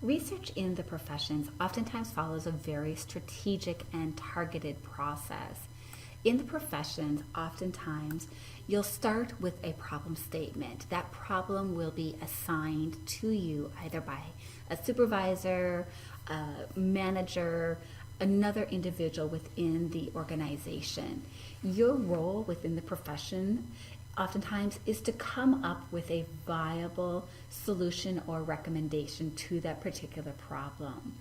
Research in the professions oftentimes follows a very strategic and targeted process. In the professions, oftentimes you'll start with a problem statement. That problem will be assigned to you either by a supervisor, a manager, another individual within the organization. Your role within the profession oftentimes is to come up with a viable solution or recommendation to that particular problem.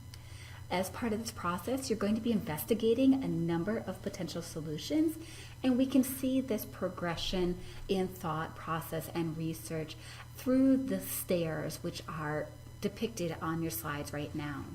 As part of this process, you're going to be investigating a number of potential solutions, and we can see this progression in thought process and research through the stairs which are depicted on your slides right now.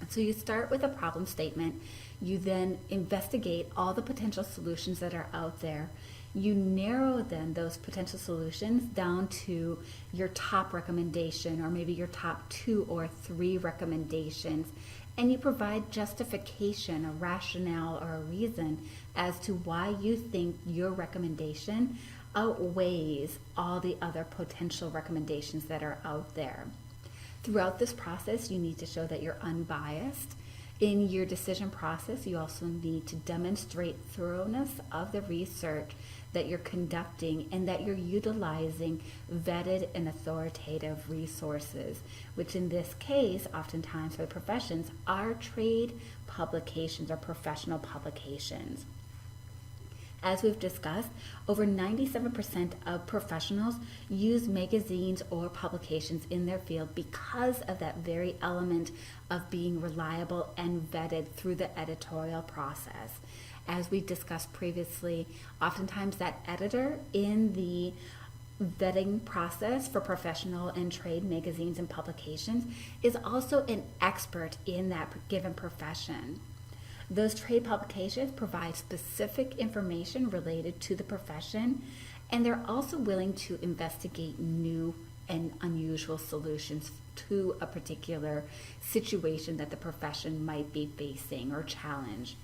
So you start with a problem statement, you then investigate all the potential solutions that are out there. You narrow then those potential solutions down to your top recommendation or maybe your top 2 or 3 recommendations, and you provide justification, a rationale, or a reason as to why you think your recommendation outweighs all the other potential recommendations that are out there. Throughout this process, you need to show that you're unbiased. In your decision process, you also need to demonstrate thoroughness of the research that you're conducting and that you're utilizing vetted and authoritative resources, which in this case, oftentimes for the professions, are trade publications or professional publications. As we've discussed, over 97% of professionals use magazines or publications in their field because of that very element of being reliable and vetted through the editorial process. As we discussed previously, oftentimes that editor in the vetting process for professional and trade magazines and publications is also an expert in that given profession. Those trade publications provide specific information related to the profession, and they're also willing to investigate new and unusual solutions to a particular situation that the profession might be facing or challenge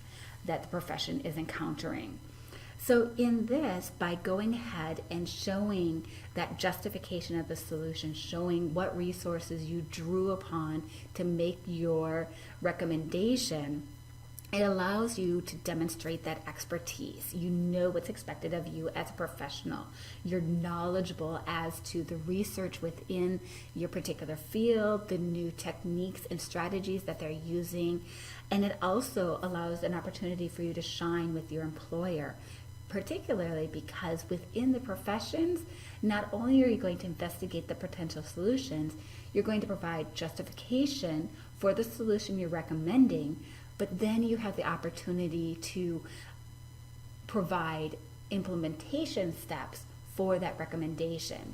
that the profession is encountering. So in this, by going ahead and showing that justification of the solution, showing what resources you drew upon to make your recommendation, it allows you to demonstrate that expertise. You know what's expected of you as a professional. You're knowledgeable as to the research within your particular field, the new techniques and strategies that they're using, and it also allows an opportunity for you to shine with your employer, particularly because within the professions, not only are you going to investigate the potential solutions, you're going to provide justification for the solution you're recommending, but then you have the opportunity to provide implementation steps for that recommendation.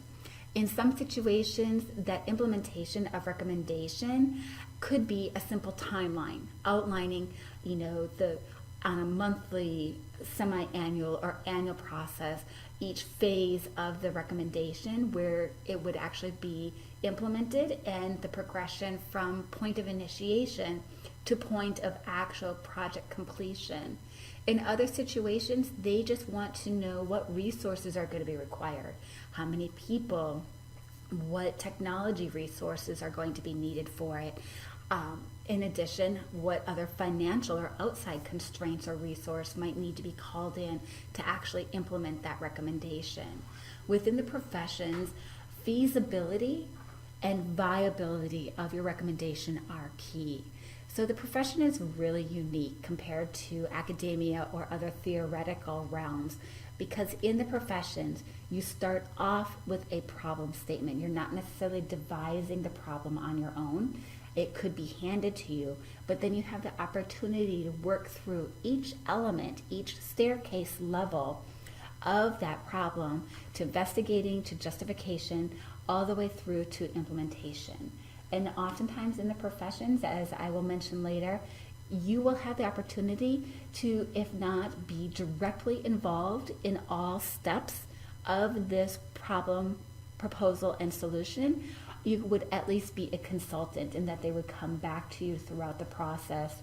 In some situations, that implementation of recommendation could be a simple timeline outlining, on a monthly, semi-annual, or annual process, each phase of the recommendation where it would actually be implemented and the progression from point of initiation to point of actual project completion. In other situations, they just want to know what resources are going to be required, how many people, what technology resources are going to be needed for it. In addition, what other financial or outside constraints or resource might need to be called in to actually implement that recommendation. Within the professions, feasibility and viability of your recommendation are key. So the profession is really unique compared to academia or other theoretical realms, because in the professions, you start off with a problem statement. You're not necessarily devising the problem on your own. It could be handed to you, but then you have the opportunity to work through each element, each staircase level of that problem, to investigating, to justification, all the way through to implementation. And oftentimes in the professions, as I will mention later, you will have the opportunity to, if not be directly involved in all steps of this problem, proposal, and solution, you would at least be a consultant, in that they would come back to you throughout the process,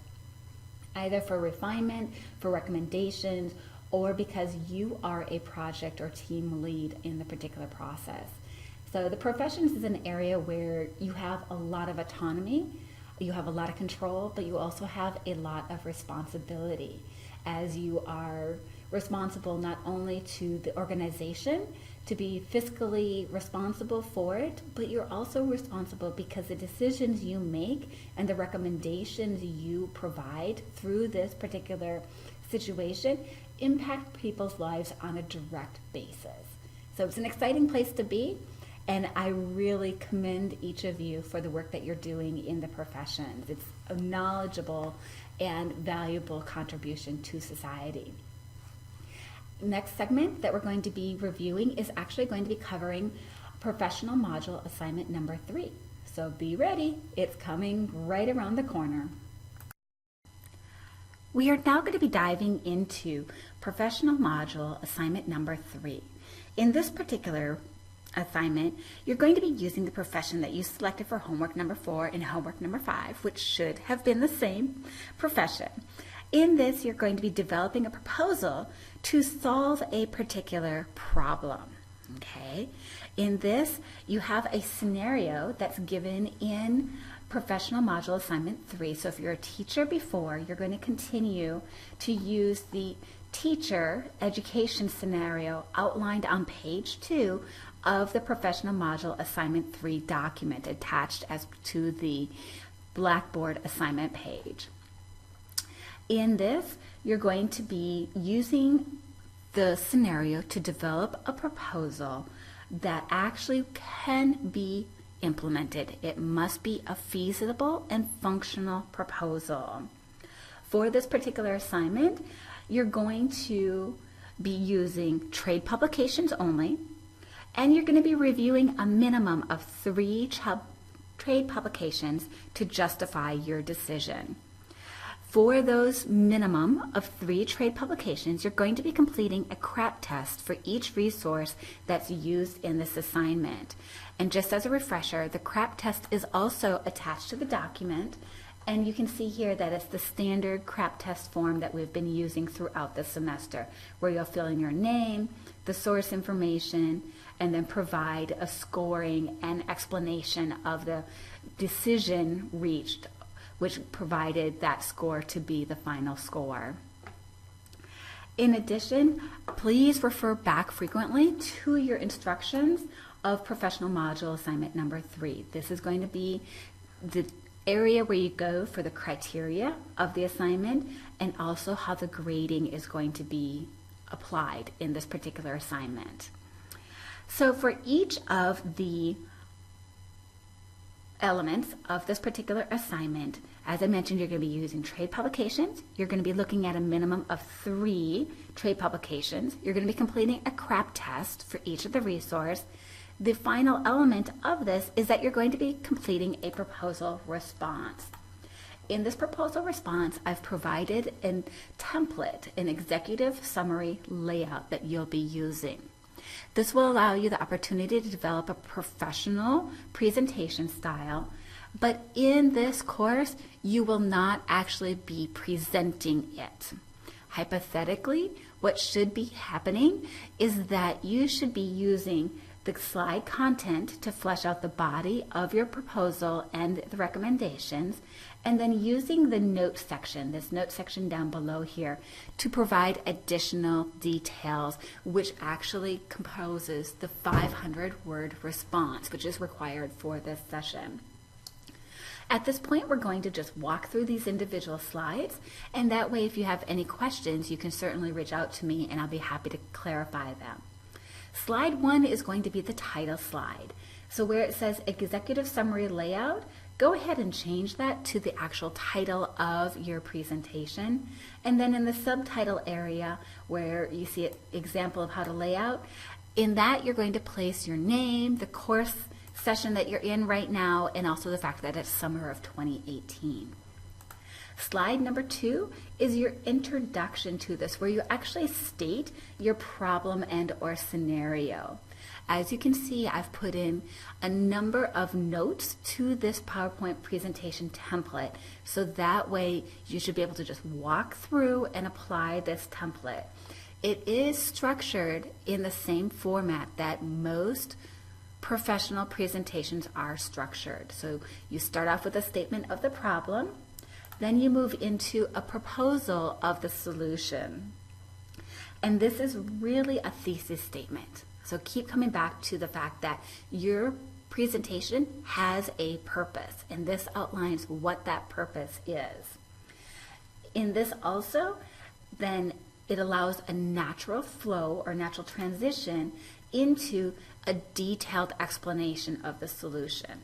either for refinement, for recommendations, or because you are a project or team lead in the particular process. So the professions is an area where you have a lot of autonomy, you have a lot of control, but you also have a lot of responsibility, as you are responsible not only to the organization to be fiscally responsible for it, but you're also responsible because the decisions you make and the recommendations you provide through this particular situation impact people's lives on a direct basis. So it's an exciting place to be, and I really commend each of you for the work that you're doing in the professions. It's a knowledgeable and valuable contribution to society. Next segment that we're going to be reviewing is actually going to be covering professional module assignment number 3. So be ready, it's coming right around the corner. We are now going to be diving into professional module assignment number 3. In this particular assignment, you're going to be using the profession that you selected for homework number 4 and homework number 5, which should have been the same profession. In this, you're going to be developing a proposal to solve a particular problem. Okay? In this, you have a scenario that's given in professional module assignment 3. So if you're a teacher before, you're going to continue to use the teacher education scenario outlined on page 2 of the professional module assignment 3 document attached as to the Blackboard assignment page. In this, you're going to be using the scenario to develop a proposal that actually can be implemented. It must be a feasible and functional proposal. For this particular assignment, you're going to be using trade publications only, and you're going to be reviewing a minimum of 3 trade publications to justify your decision. For those minimum of 3 trade publications, you're going to be completing a CRAP test for each resource that's used in this assignment. And just as a refresher, the CRAP test is also attached to the document, and you can see here that it's the standard CRAP test form that we've been using throughout the semester, where you'll fill in your name, the source information, and then provide a scoring and explanation of the decision reached, which provided that score to be the final score. In addition, please refer back frequently to your instructions of professional module assignment number 3. This is going to be the area where you go for the criteria of the assignment and also how the grading is going to be applied in this particular assignment. So for each of the elements of this particular assignment, as I mentioned, you're going to be using trade publications. You're going to be looking at a minimum of 3 trade publications. You're going to be completing a CRAP test for each of the resource. The final element of this is that you're going to be completing a proposal response. In this proposal response, I've provided a template, an executive summary layout that you'll be using. This will allow you the opportunity to develop a professional presentation style, but in this course, you will not actually be presenting it. Hypothetically, what should be happening is that you should be using the slide content to flesh out the body of your proposal and the recommendations, and then using the note section, this note section down below here, to provide additional details, which actually composes the 500-word response, which is required for this session. At this point, we're going to just walk through these individual slides, and that way, if you have any questions, you can certainly reach out to me, and I'll be happy to clarify them. Slide 1 is going to be the title slide. So where it says Executive Summary Layout, go ahead and change that to the actual title of your presentation. And then in the subtitle area where you see an example of how to lay out, in that you're going to place your name, the course session that you're in right now, and also the fact that it's summer of 2018. Slide number 2 is your introduction to this, where you actually state your problem and or scenario. As you can see, I've put in a number of notes to this PowerPoint presentation template, so that way you should be able to just walk through and apply this template. It is structured in the same format that most professional presentations are structured. So you start off with a statement of the problem, then you move into a proposal of the solution. And this is really a thesis statement. So keep coming back to the fact that your presentation has a purpose, and this outlines what that purpose is. In this also, then it allows a natural flow or natural transition into a detailed explanation of the solution.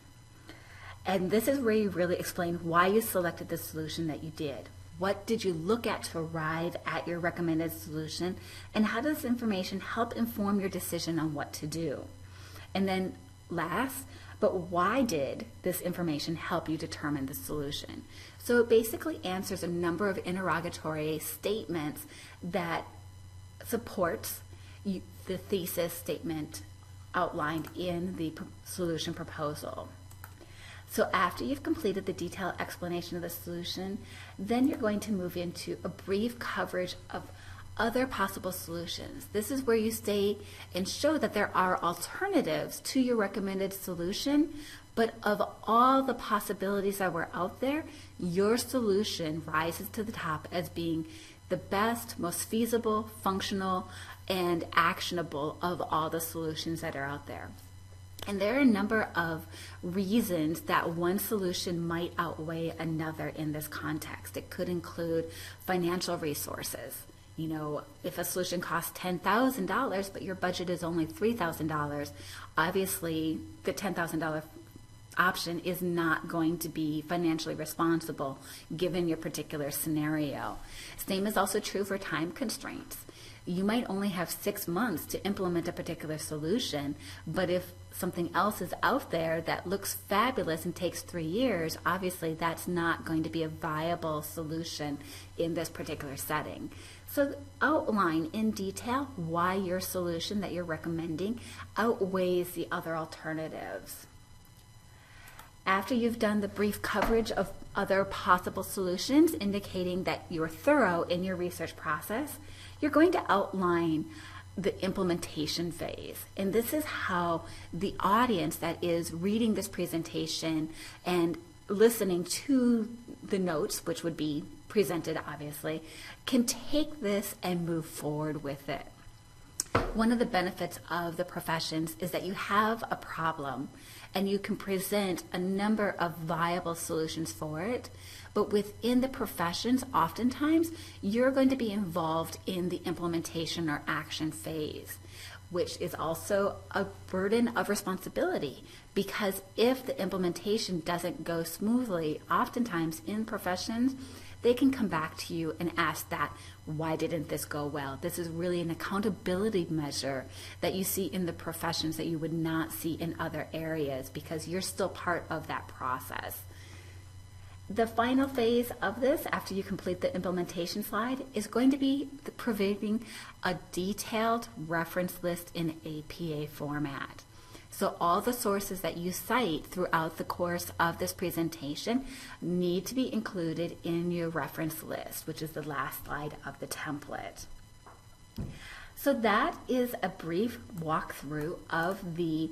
And this is where you really explain why you selected the solution that you did. What did you look at to arrive at your recommended solution? And how does this information help inform your decision on what to do? And then last, but why did this information help you determine the solution? So it basically answers a number of interrogatory statements that supports the thesis statement outlined in the solution proposal. So after you've completed the detailed explanation of the solution, then you're going to move into a brief coverage of other possible solutions. This is where you stay and show that there are alternatives to your recommended solution, but of all the possibilities that were out there, your solution rises to the top as being the best, most feasible, functional, and actionable of all the solutions that are out there. And there are a number of reasons that one solution might outweigh another in this context. It could include financial resources. You know, if a solution costs $10,000, but your budget is only $3,000, obviously the $10,000 option is not going to be financially responsible given your particular scenario. Same is also true for time constraints. You might only have 6 months to implement a particular solution, but if something else is out there that looks fabulous and takes 3 years, obviously that's not going to be a viable solution in this particular setting. So outline in detail why your solution that you're recommending outweighs the other alternatives. After you've done the brief coverage of other possible solutions, indicating that you're thorough in your research process, you're going to outline the implementation phase. And this is how the audience that is reading this presentation and listening to the notes, which would be presented obviously, can take this and move forward with it. One of the benefits of the professions is that you have a problem and you can present a number of viable solutions for it. But within the professions, oftentimes, you're going to be involved in the implementation or action phase, which is also a burden of responsibility, because if the implementation doesn't go smoothly, oftentimes in professions, they can come back to you and ask that, why didn't this go well? This is really an accountability measure that you see in the professions that you would not see in other areas, because you're still part of that process. The final phase of this, after you complete the implementation slide, is going to be providing a detailed reference list in APA format. So all the sources that you cite throughout the course of this presentation need to be included in your reference list, which is the last slide of the template. So that is a brief walkthrough of the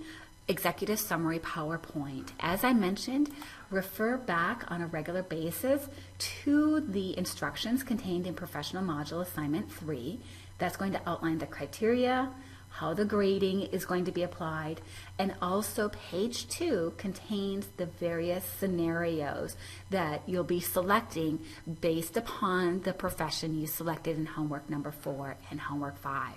executive summary PowerPoint. As I mentioned, refer back on a regular basis to the instructions contained in Professional Module Assignment 3. That's going to outline the criteria, how the grading is going to be applied, and also page 2 contains the various scenarios that you'll be selecting based upon the profession you selected in homework number 4 and homework 5.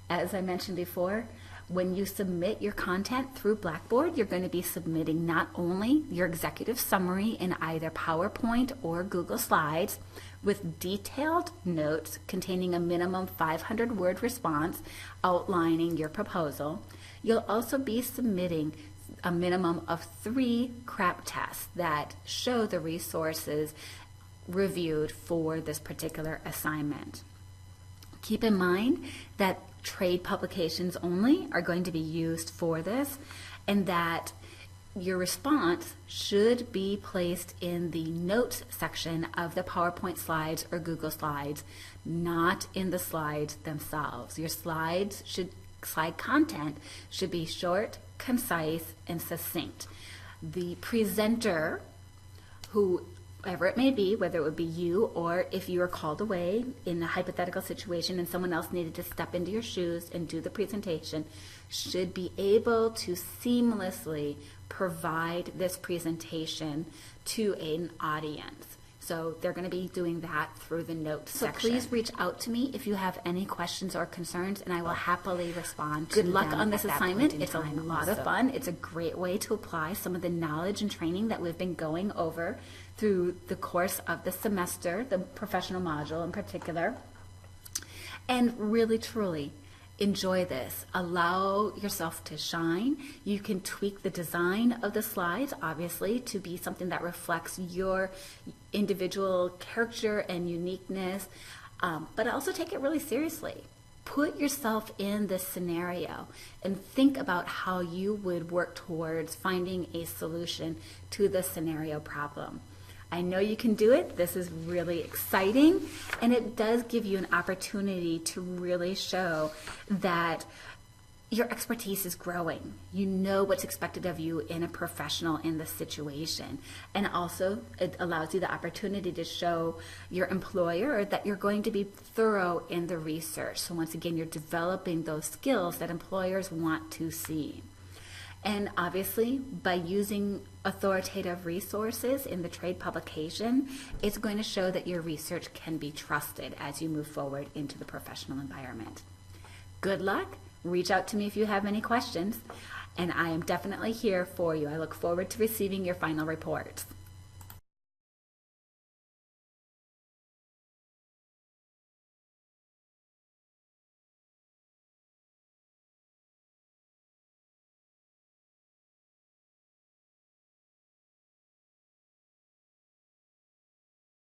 As I mentioned before, when you submit your content through Blackboard, you're going to be submitting not only your executive summary in either PowerPoint or Google Slides with detailed notes containing a minimum 500-word response outlining your proposal, you'll also be submitting a minimum of 3 CRAP tests that show the resources reviewed for this particular assignment. Keep in mind that trade publications only are going to be used for this, and that your response should be placed in the notes section of the PowerPoint slides or Google Slides, not in the slides themselves. Your slide content should be short, concise, and succinct. The presenter, whoever it may be, whether it would be you or if you are called away in a hypothetical situation and someone else needed to step into your shoes and do the presentation, should be able to seamlessly provide this presentation to an audience. So they're going to be doing that through the notes section. So please reach out to me if you have any questions or concerns, and I will happily respond to them. Good luck on this assignment. It's a lot of fun. It's a great way to apply some of the knowledge and training that we've been going over through the course of the semester, the professional module in particular. And really, truly, enjoy this. Allow yourself to shine. You can tweak the design of the slides, obviously, to be something that reflects your individual character and uniqueness, but also take it really seriously. Put yourself in this scenario and think about how you would work towards finding a solution to the scenario problem. I know you can do it. This is really exciting, and it does give you an opportunity to really show that your expertise is growing. You know what's expected of you in a professional in this situation. And also it allows you the opportunity to show your employer that you're going to be thorough in the research. So once again, you're developing those skills that employers want to see. And obviously, by using authoritative resources in the trade publication, it's going to show that your research can be trusted as you move forward into the professional environment. Good luck. Reach out to me if you have any questions, and I am definitely here for you. I look forward to receiving your final reports.